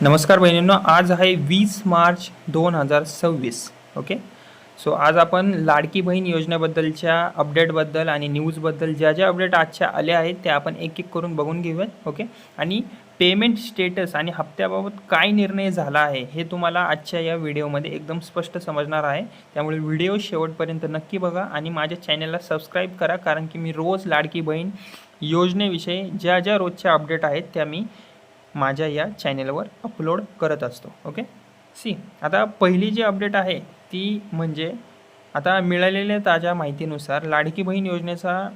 नमस्कार बहिणींनो, आज आहे 20 मार्च 2026. ओके. सो आज आपण लाडकी बहीण योजनेबद्दलच्या अपडेटबद्दल आणि न्यूजबद्दल ज्या अपडेट आजच्या आल्या आहेत त्या आपण एक एक करून बघून घेऊयात. ओके. आणि पेमेंट स्टेटस आणि हप्त्याबाबत काय निर्णय झाला आहे हे तुम्हाला आजच्या या व्हिडिओमध्ये एकदम स्पष्ट समजणार आहे. त्यामुळे व्हिडिओ शेवटपर्यंत नक्की बघा आणि माझ्या चॅनलला सबस्क्राईब करा, कारण की मी रोज लाडकी बहीण योजनेविषयी ज्या रोजच्या अपडेट आहेत त्या मी माझ्या या चॅनलवर अपलोड करत असतो. ओके. आता पहिली जी अपडेट आहे ती म्हणजे आता मिळालेल्या ताज्या माहितीनुसार लाडकी बहीण योजनेचा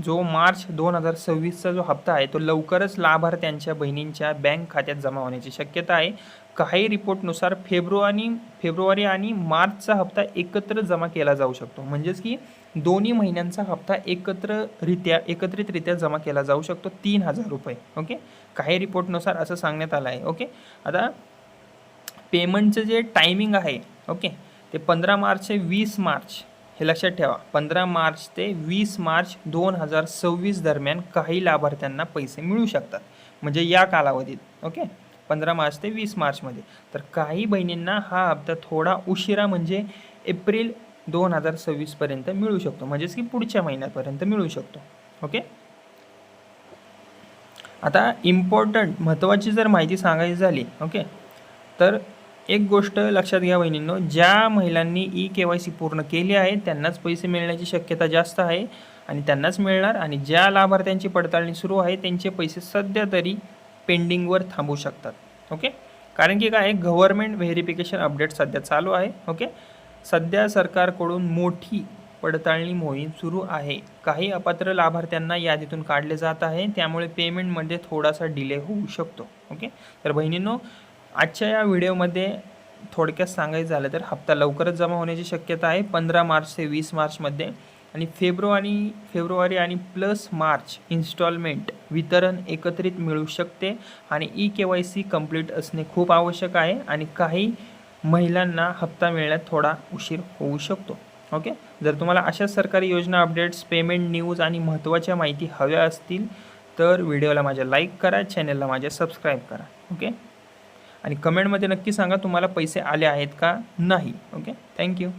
जो मार्च 2026चा जो हप्ता आहे तो लवकरच लाभार्थ्यांच्या बहिणींच्या बँक खात्यात जमा होण्याची शक्यता आहे. काही रिपोर्टनुसार फेब्रुवारी आणि मार्चचा हप्ता एकत्र जमा केला जाऊ शकतो. म्हणजेच की दोन्ही महिन्यांचा हप्ता एकत्रितरित्या जमा केला जाऊ शकतो, 3,000 रुपये. ओके. काही रिपोर्टनुसार असं सांगण्यात आलं आहे. ओके. आता पेमेंटचं जे टायमिंग आहे, ओके, ते 15 मार्च ते 20 मार्च हे लक्षात ठेवा. 15 मार्च ते 20 मार्च 2026 दरम्यान काही लाभार्थ्यांना पैसे मिळू शकतात, म्हणजे या कालावधीत. ओके. 15 मार्च ते 20 मार्चमध्ये. तर काही बहिणींना हा हप्ता थोडा उशिरा म्हणजे एप्रिल 2026पर्यंत मिळू शकतो, म्हणजेच की पुढच्या महिन्यापर्यंत मिळू शकतो. ओके. आता इम्पॉर्टंट महत्त्वाची जर माहिती सांगायची झाली, ओके, तर एक गोष्ट लक्षात घ्या बहिणींनो, ज्या महिलांनी EKYC पूर्ण केली आहे त्यांनाच पैसे मिळण्याची शक्यता जास्त आहे आणि त्यांनाच मिळणार. आणि ज्या लाभार्थ्यांची पडताळणी सुरू आहे त्यांचे पैसे सध्या तरी पेंडिंगवर थांबू शकतात. ओके. कारण की काय, गव्हर्नमेंट व्हेरिफिकेशन अपडेट सध्या चालू आहे. ओके. सध्या सरकारकडून मोठी पडताळणी मोहीम सुरू आहे. काही अपात्र लाभार्थ्यांना यादीतून काढले जात आहे, त्यामुळे पेमेंटमध्ये थोडासा डिले होऊ शकतो. ओके. तर बहिणींनो, आजच्या या व्हिडिओमध्ये थोडक्यात सांगायचं झालं तर हप्ता लवकरच जमा होण्याची शक्यता आहे 15 मार्च ते 20 मार्चमध्ये. आणि फेब्रुवारी आणि प्लस मार्च इन्स्टॉलमेंट वितरण एकत्रित मिळू शकते. आणि EKYC कंप्लीट असणे खूप आवश्यक आहे आणि काही महिलांना हप्ता मिळण्यात थोडा उशीर होऊ शकतो. ओके. जर तुम्हाला अशाच सरकारी योजना अपडेट्स, पेमेंट न्यूज आणि महत्त्वाच्या माहिती हव्या असतील तर व्हिडिओला माझ्या लाईक करा, चॅनलला माझ्या सबस्क्राईब करा. ओके. आणि कमेंटमध्ये नक्की सांगा तुम्हाला पैसे आले आहेत का नाही. ओके. थँक्यू.